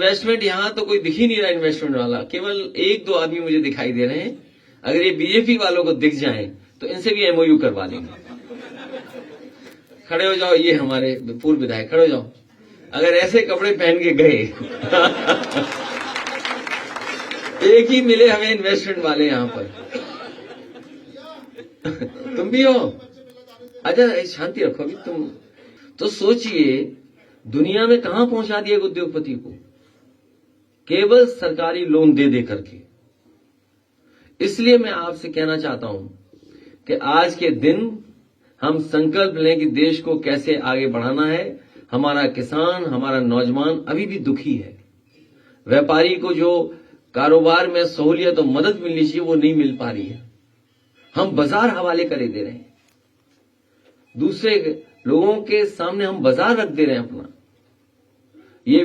Investment यहाँ तो कोई दिख ही नहीं रहा इन्वेस्टमेंट वाला, केवल एक दो आदमी मुझे दिखाई दे रहे हैं। अगर ये बीजेपी वालों को दिख जाएं तो इनसे भी एमओयू करवा लेंगे। खड़े हो जाओ, ये हमारे पूर्व विधायक, खड़े हो जाओ। अगर ऐसे कपड़े पहन के गए एक ही मिले हमें इन्वेस्टमेंट वाले यहां पर। तुम भी हो? अच्छा शांति रखो अभी तुम। तो सोचिए दुनिया में कहां पहुंचा दिया उद्योगपति को, केवल सरकारी लोन दे दे करके। इसलिए मैं आपसे कहना चाहता हूं कि आज के दिन हम संकल्प लें कि देश को कैसे आगे बढ़ाना है। हमारा किसान, हमारा नौजवान अभी भी दुखी है। व्यापारी को जो कारोबार में सहूलियत और मदद मिलनी चाहिए वो नहीं मिल पा रही है। हम बाजार हवाले करे दे रहे हैं, दूसरे लोगों के सामने हम बाजार रख दे रहे हैं अपना। ये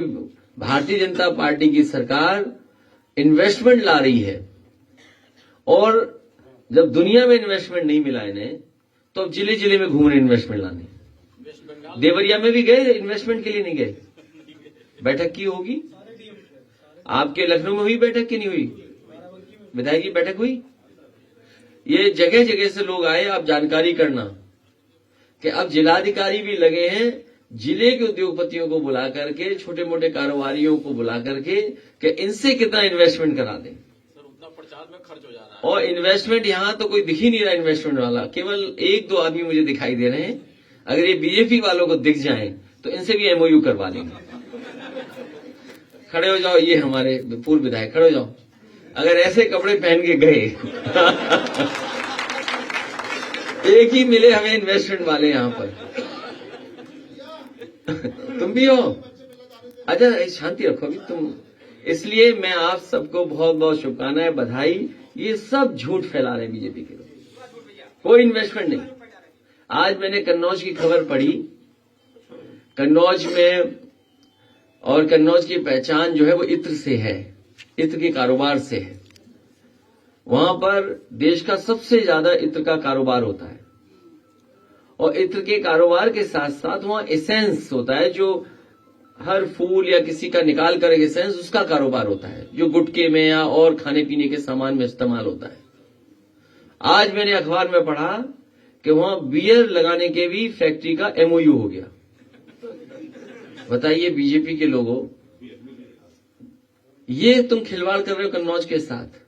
भारतीय जनता पार्टी की सरकार इन्वेस्टमेंट ला रही है, और जब दुनिया में इन्वेस्टमेंट नहीं मिला इन्हें तो अब जिले जिले में घूम रहे इन्वेस्टमेंट लाने। देवरिया में भी गए, इन्वेस्टमेंट के लिए नहीं गए। बैठक की होगी, आपके लखनऊ में हुई बैठक की नहीं हुई? विधायक की बैठक हुई। ये जगह जगह से लोग आए। आप जानकारी करना कि अब जिलाधिकारी भी लगे हैं जिले के उद्योगपतियों को बुला करके, छोटे मोटे कारोबारियों को बुला करके कि इनसे कितना इन्वेस्टमेंट करा दें। उतना प्रचार में खर्च हो जा रहा है। और इन्वेस्टमेंट यहां तो कोई दिख ही नहीं रहा इन्वेस्टमेंट वाला, केवल एक दो आदमी मुझे दिखाई दे रहे हैं। अगर ये बीजेपी वालों को दिख जाएं तो इनसे भी एमओयू करवा लेंगे। खड़े हो जाओ, ये हमारे पूर्व विधायक, खड़े हो जाओ। अगर ऐसे कपड़े पहन के गए एक ही मिले हमें इन्वेस्टमेंट वाले यहां पर। तुम भी हो? अच्छा शांति रखो अभी तुम। इसलिए मैं आप सबको बहुत बहुत शुभकामनाएं, बधाई। ये सब झूठ फैला रहे हैं बीजेपी के लोग, कोई इन्वेस्टमेंट नहीं। आज मैंने कन्नौज की खबर पढ़ी, कन्नौज में, और कन्नौज की पहचान जो है वो इत्र से है, इत्र के कारोबार से है। वहां पर देश का सबसे ज्यादा इत्र का कारोबार होता है, और इत्र के कारोबार के साथ साथ वहां एसेंस होता है, जो हर फूल या किसी का निकाल कर एसेंस, उसका कारोबार होता है, जो गुटके में या और खाने पीने के सामान में इस्तेमाल होता है। आज मैंने अखबार में पढ़ा कि वहां बियर लगाने के भी फैक्ट्री का एमओयू हो गया। बताइए बीजेपी के लोगों, ये तुम खिलवाड़ कर रहे हो कन्नौज के साथ।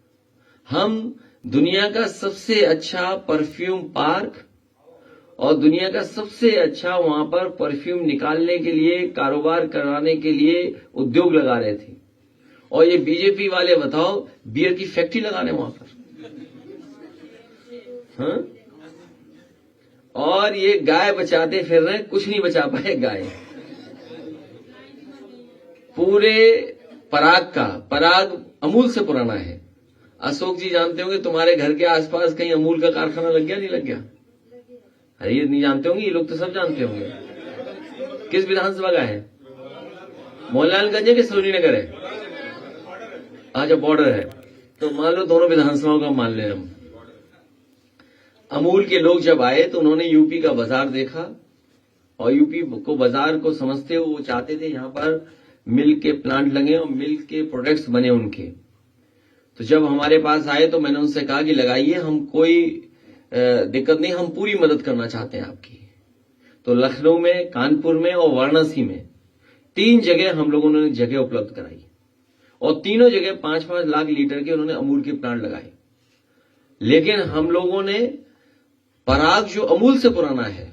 हम दुनिया का सबसे अच्छा परफ्यूम पार्क और दुनिया का सबसे अच्छा वहां पर परफ्यूम निकालने के लिए, कारोबार कराने के लिए उद्योग लगा रहे थे, और ये बीजेपी वाले बताओ बियर की फैक्ट्री लगा रहे वहां पर। हाँ? और ये गाय बचाते फिर रहे, कुछ नहीं बचा पाए गाय। पूरे पराग अमूल से पुराना है। अशोक जी जानते होंगे, तुम्हारे घर के आसपास कहीं अमूल का कारखाना लग गया, नहीं लग गया? अरे ये नहीं जानते होंगे, ये लोग तो सब जानते होंगे। किस विधानसभा का है? मोहनलालगंज है कि सरोजनीनगर है? अच्छा बॉर्डर है, तो मान लो दोनों विधानसभाओं का मान ले हम। अमूल के लोग जब आए तो उन्होंने यूपी का बाजार देखा, और यूपी को बाजार को समझते हुए वो चाहते थे यहां पर मिल्क के प्लांट लगे और मिल्क के प्रोडक्ट्स बने उनके। तो जब हमारे पास आए तो मैंने उनसे कहा कि लगाइए, हम कोई दिक्कत नहीं, हम पूरी मदद करना चाहते हैं आपकी। तो लखनऊ में, कानपुर में और वाराणसी में 3 जगह हम लोगों ने जगह उपलब्ध कराई, और तीनों जगह 5-5 लाख लीटर के उन्होंने अमूल के प्लांट लगाए। लेकिन हम लोगों ने पराग, जो अमूल से पुराना है,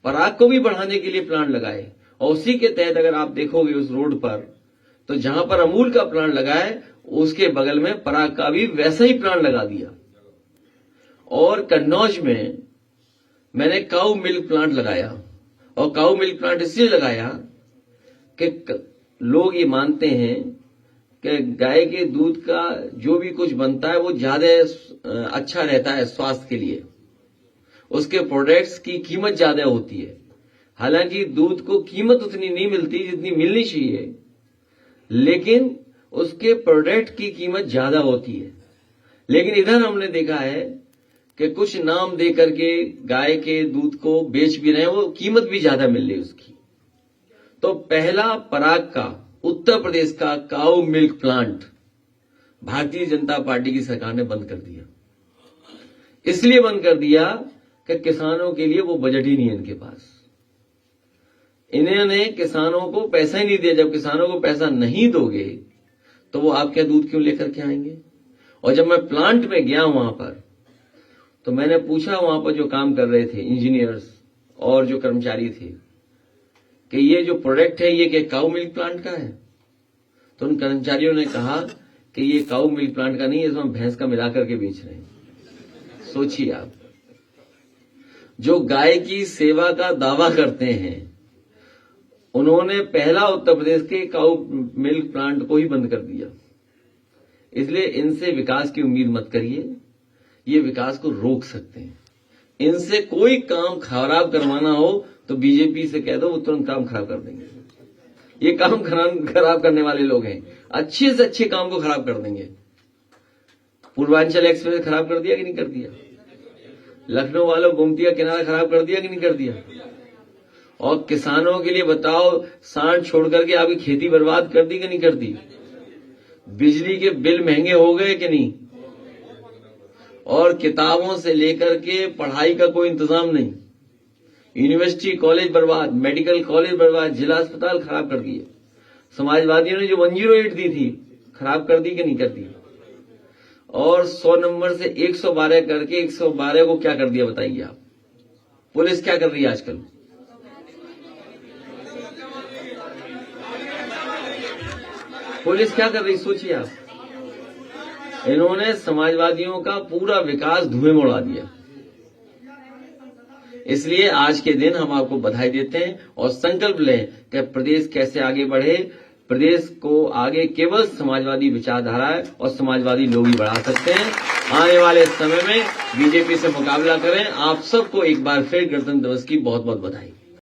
पराग को भी बढ़ाने के लिए प्लांट लगाए, और उसी के तहत अगर आप देखोगे उस रोड पर, तो जहां पर अमूल का प्लांट लगा है उसके बगल में पराग का भी वैसा ही प्लांट लगा दिया। और कन्नौज में मैंने काऊ मिल्क प्लांट लगाया, और काऊ मिल्क प्लांट इसलिए लगाया कि लोग ये मानते हैं कि गाय के दूध का जो भी कुछ बनता है वो ज्यादा अच्छा रहता है स्वास्थ्य के लिए, उसके प्रोडक्ट्स की कीमत ज्यादा होती है। हालांकि दूध को कीमत उतनी नहीं मिलती जितनी मिलनी चाहिए, लेकिन उसके प्रोडक्ट की कीमत ज्यादा होती है। लेकिन इधर हमने देखा है कि कुछ नाम दे करके गाय के दूध को बेच भी रहे हैं, वो कीमत भी ज्यादा मिल रही है उसकी। तो पहला पराग का उत्तर प्रदेश का काऊ milk plant Bharatiya Janata party की सरकार ने बंद कर दिया। इसलिए बंद कर दिया कि किसानों के लिए वो बजट ही नहीं है इनके पास। इन्होंने किसानों को पैसा ही नहीं दिया। जब किसानों को पैसा नहीं दोगे तो वो आपके यहाँ दूध क्यों लेकर के आएंगे? और जब मैं प्लांट में गया वहां पर तो मैंने पूछा वहां पर जो काम कर रहे थे इंजीनियर्स और जो कर्मचारी थे कि ये जो प्रोडक्ट है ये क्या काऊ मिल्क प्लांट का है? तो उन कर्मचारियों ने कहा कि ये काऊ मिल्क प्लांट का नहीं है, इसमें भैंस का मिलाकर के बेच रहे हैं। सोचिए आप, जो गाय की सेवा का दावा करते हैं उन्होंने पहला उत्तर प्रदेश के काऊ मिल्क प्लांट को ही बंद कर दिया। इसलिए इनसे विकास की उम्मीद मत करिए, ये विकास को रोक सकते हैं। इनसे कोई काम खराब करवाना हो तो बीजेपी से कह दो, वो तुरंत काम खराब कर देंगे। ये काम खराब करने वाले लोग हैं, अच्छे से अच्छे काम को खराब कर देंगे। पूर्वांचल एक्सप्रेस खराब कर दिया कि नहीं कर दिया? लखनऊ वालों गोमती का किनारा खराब कर दिया कि नहीं कर दिया? और किसानों के लिए बताओ, सांड छोड़ करके आपकी खेती बर्बाद कर दी कि नहीं कर दी? बिजली के बिल महंगे हो गए कि नहीं? और किताबों से लेकर के पढ़ाई का कोई इंतजाम नहीं। यूनिवर्सिटी कॉलेज बर्बाद, मेडिकल कॉलेज बर्बाद, जिला अस्पताल खराब कर दिए। समाजवादियों ने जो 108 दी थी खराब कर दी कि नहीं कर दी? और 100 नंबर से 112 करके 112 को क्या कर दिया बताइए आप? पुलिस क्या कर रही है आजकल? पुलिस क्या कर रही सोचिए आप। इन्होंने समाजवादियों का पूरा विकास धुएं में उड़ा दिया। इसलिए आज के दिन हम आपको बधाई देते हैं और संकल्प लें कि प्रदेश कैसे आगे बढ़े। प्रदेश को आगे केवल समाजवादी विचारधारा और समाजवादी लोग ही बढ़ा सकते हैं। आने वाले समय में बीजेपी से मुकाबला करें। आप सबको एक बार फिर गणतंत्र दिवस की बहुत बहुत बधाई।